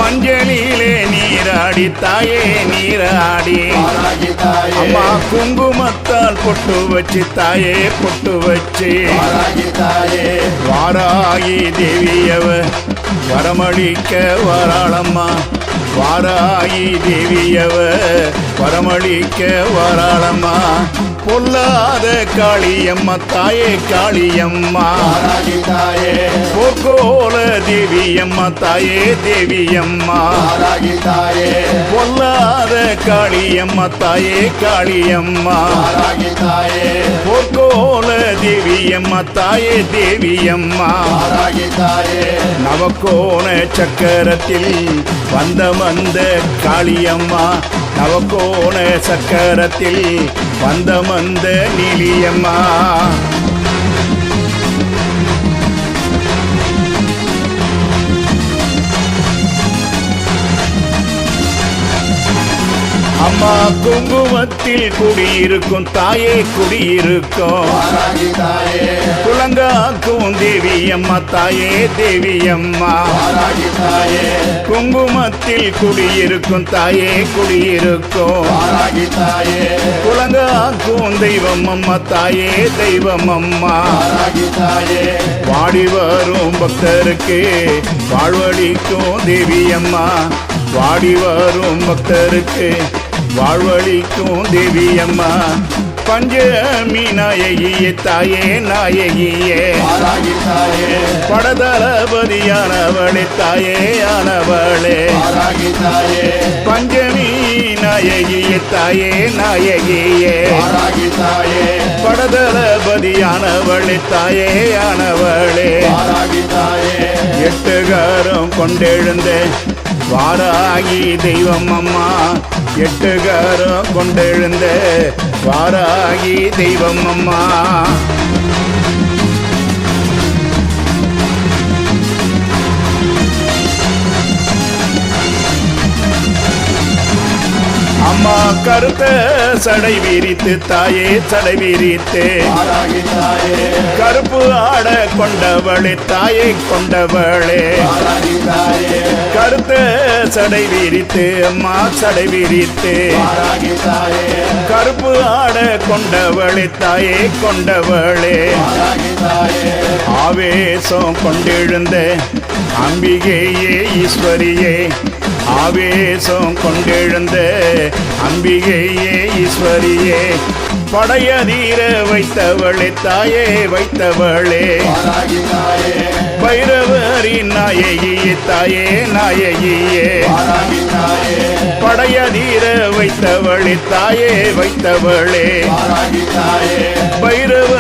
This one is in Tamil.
மஞ்சளிலே நீராடி தாயே நீராடி அம்மா குங்குமத்தால் பொட்டு வச்சு தாயே பொட்டு வச்சு வாராகி தேவியவ வரமளிக்க வராளம்மா வாராகி தேவியவ வரமளிக்க வராளம்மா பொல்லாத காளியம்மா தாயே காளியம்மா போர்க்கோல தேவியம்மா தாயே தேவியம்மா பொல்லாத காளியம்மா தாயே காளியம்மா போர்க்கோல தேவியம்மா தாயே தேவியம்மா நவக்கோண சக்கரத்தில் வந்த காளியம்மா நவக்கோண சக்கரத்தில் வந்த நீலியம்மா அம்மா குங்குமத்தில் குடியிருக்கும் தாயே குடியிருக்கும் குலங்காக்கும் தேவியம்மா தாயே தேவியம்மா குங்குமத்தில் குடியிருக்கும் தாயே குடியிருக்கும் குலங்காக்கும் தெய்வம் அம்மா தாயே தெய்வம் அம்மா வாடி வரும் பக்தருக்கு வாழ்வழிக்கும் தேவியம்மா வாடி வரும் பக்தருக்கு வாழ்வழிக்கும் தேவியம்மா பஞ்சமி நாயகியே தாயே நாயகியே படதளபதியானவளே தாயே ஆனவளே பஞ்சமி நாயகியே தாயே நாயகியே படதளபதியானவளே தாயே ஆனவளே எட்டுகாரம் கொண்டெழுந்த வாராகி தெய்வம் அம்மா எட்டுகாரம் கொண்டெழுந்த வாராகி தெய்வம் அம்மா அம்மா கருத்த சடை விரித்து தாயே சடை விரித்து கருப்பு ஆட கொண்டவளே தாயே கொண்டவளே கருத்த சடை விரித்து அம்மா சடை விரித்து கருப்பு ஆட கொண்டவளே தாயே கொண்டவளே ஆவேசம் கொண்டெழுந்த அம்பிகையே ஈஸ்வரியே ஆவேசம் கொண்டெழுந்த அம்பிகையே ஈஸ்வரியே படையதீர வைத்தவளே தாயே வைத்தவளே பைரவரின் நாயகியே தாயே நாயகியே படையதீர வைத்தவளே தாயே வைத்தவளே பைரவ